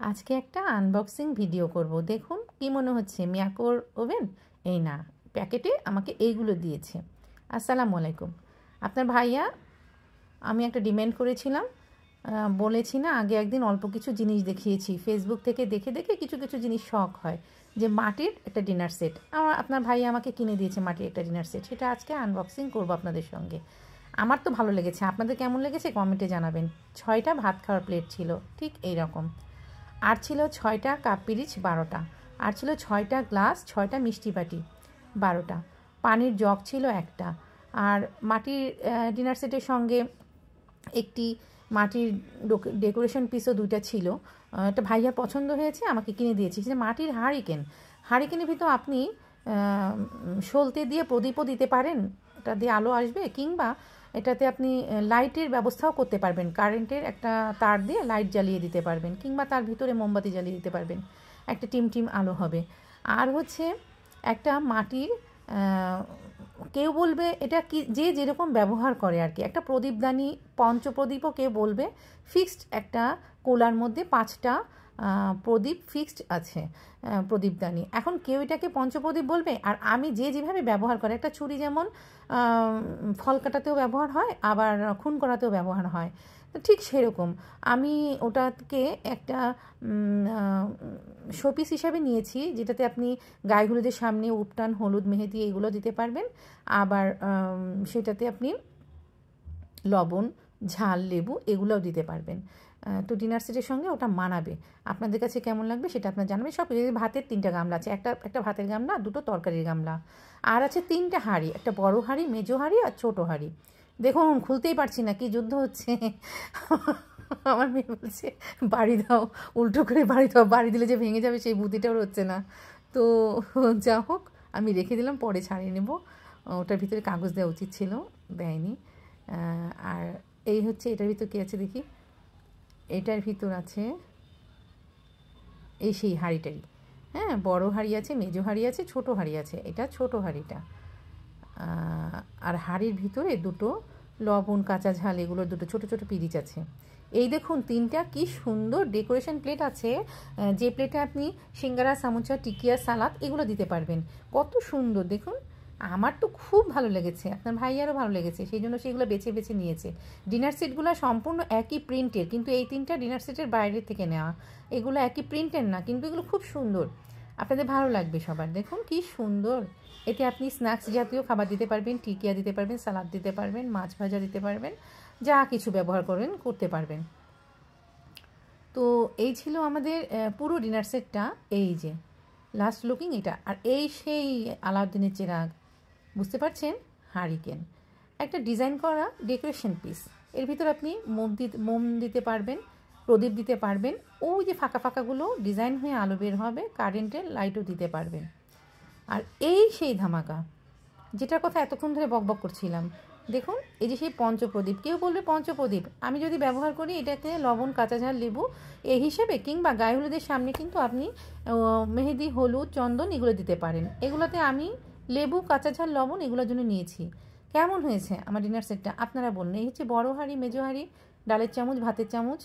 আজকে একটা unboxing video করব। দেখুন কি মনে হচ্ছে মিয়াকোর ওভেন। এই না, প্যাকেটে আমাকে এইগুলো দিয়েছে। আসসালামু আলাইকুম। আপনার ভাইয়া, আমি একটা ডিমান্ড করেছিলাম, বলেছি না আগে একদিন অল্প কিছু জিনিস দেখিয়েছি ফেসবুক থেকে দেখে দেখে কিছু কিছু জিনিস শখ হয় যে মাটির একটা ডিনার সেট আপনার ভাইয়া আমাকে কিনে দিয়েছে, মাটির একটা ডিনার সেট। সেটা আজকে আনবক্সিং করব আপনাদের সঙ্গে। আমার তো ভালো লেগেছে, আপনাদের কেমন লেগেছে কমেন্টে জানাবেন। 6টা ভাত খাওয়ার প্লেট ছিল ঠিক এই রকম, আর ছিল 6টা কাপ পিরিচ 12টা, আর ছিল 6টা গ্লাস, 6টা মিষ্টি বাটি 12টা, পানির জগ ছিল একটা, আর মাটির ডিনার সেটের সঙ্গে একটি মাটির ডেকোরেশন পিসও 2টা ছিল। একটা ভাইয়া পছন্দ হয়েছে, আমাকে কিনে দিয়েছে। যে মাটির হাঁড়িকেনের ভিতর আপনি সলতে দিয়ে প্রদীপও দিতে পারেন, এটা দিয়ে আলো আসবে, কিংবা এটাতে আপনি লাইটের ব্যবস্থাও করতে পারবেন। কারেন্টের একটা তার দিয়ে লাইট জ্বালিয়ে দিতে পারবেন, কিংবা তার ভিতরে মোমবাতি জ্বালিয়ে দিতে পারবেন, একটা টিম আলো হবে। আর হচ্ছে একটা মাটির, কেউ বলবে এটা কি, যে যেরকম ব্যবহার করে আর কি, একটা প্রদীপদানি, পঞ্চপ্রদীপও কেউ বলবে। ফিক্সড একটা কোলার মধ্যে 5টা প্রদীপ ফিক্সড আছে, প্রদীপদানি। এখন কেউ এটাকে পঞ্চপ্রদীপ বলবে, আর আমি যেভাবে ব্যবহার করে, একটা ছুরি যেমন ফল কাটাতেও ব্যবহার হয়, আবার খুন করাতেও ব্যবহার হয়, তো ঠিক সেরকম আমি ওটাকে একটা শোপিস হিসাবে নিয়েছি, যেটাতে আপনি গায়ে হলুদের সামনে উপটান, হলুদ, মেহেদি এগুলো দিতে পারবেন। আবার সেটাতে আপনি লবণ, ঝাল, লেবু এগুলোও দিতে পারবেন। তো ডিনার সেটের সঙ্গে ওটা মানাবে। আপনাদের কাছে কেমন লাগবে সেটা আপনার জানাবেন। সব ভাতের 3টা গামলা আছে, একটা ভাতের গামলা, 2টো তরকারির গামলা, আর আছে 3টা হাঁড়ি, একটা বড় হাঁড়ি, মেজো হাঁড়ি আর ছোটো হাঁড়ি। দেখুন খুলতেই পারছি না, কি যুদ্ধ হচ্ছে। আমার মেয়ে বলছে বাড়ি দাও, উল্টো করে বাড়ি দাও, বাড়ি দিলে যে ভেঙে যাবে সেই বুদ্ধিটাও হচ্ছে না। তো যা হোক, আমি রেখে দিলাম, পরে ছাড়িয়ে নেব। ওটার ভিতরে কাগজ দেওয়া উচিত ছিল, দেয়নি। আর এই হচ্ছে, এটার ভিতর কী আছে দেখি। এটার ভিতর আছে এই সেই হাঁড়িটারি, হ্যাঁ, বড় হাঁড়ি আছে, মেজো হাঁড়ি আছে, ছোটো হাঁড়ি আছে। এটা ছোটো হাঁড়িটা। আর হাঁড়ির ভিতরে 2টো লবণ, কাঁচা ঝাল এগুলোর 2টো ছোটো ছোটো পিরিচ আছে। এই দেখুন 3টা কি সুন্দর ডেকোরেশন প্লেট আছে, যে প্লেটে আপনি সিঙ্গারা, সামোসা, টিকিয়া, সালাদ এগুলো দিতে পারবেন। কত সুন্দর দেখুন, আমার তো খুব ভালো লেগেছে, আপনার ভাইয়ারও ভালো লেগেছে, সেই জন্য সেগুলো বেছে বেছে নিয়েছে। ডিনার সেটগুলো সম্পূর্ণ একই প্রিন্টের, কিন্তু এই 3টা ডিনার সেটের বাইরে থেকে নেওয়া। এগুলো একই প্রিন্টের না, কিন্তু এগুলো খুব সুন্দর, আপনাদের ভালো লাগবে সবার। দেখুন কি সুন্দর। এতে আপনি স্ন্যাক্স জাতীয় খাবার দিতে পারবেন, টিকিয়া দিতে পারবেন, সালাদ দিতে পারবেন, মাছ ভাজা দিতে পারবেন, যা কিছু ব্যবহার করতে পারবেন। তো এই ছিল আমাদের পুরো ডিনার সেটটা। এই যে লাস্ট লুকিং এটা, আর এই সেই আলাউদ্দিনের চেরাগ, বুঝতে পারছেন, হারিকেন, একটা ডিজাইন করা ডেকোরেশন পিস। এর ভিতর আপনি মোম দিতে পারবেন, প্রদীপ দিতে পারবেন, ওই যে ফাঁকা ফাঁকাগুলো ডিজাইন হয়ে আলো বের হবে, কারেন্টের লাইটও দিতে পারবেন। আর এই সেই ধামাকা, যেটার কথা এতক্ষণ ধরে বকবক করছিলাম, দেখুন এই যে সেই পঞ্চপ্রদীপ। কেউ বলবে পঞ্চপ্রদীপ, আমি যদি ব্যবহার করি এটাতে লবণ, কাঁচা ঝাল, লেবু এই হিসেবে, কিংবা গায়ে হলুদের সামনে কিন্তু আপনি মেহেদি, হলুদ, চন্দন এগুলো দিতে পারেন। এগুলোতে আমি লেবু, কাঁচা ঝাল, লবণ এগুলোর জন্য নিয়েছি। কেমন হয়েছে আমার ডিনার সেটটা আপনারা বলুন। এই হচ্ছে বড় হাঁড়ি, মেজো হাঁড়ি, ডালের চামচ, ভাতের চামচ,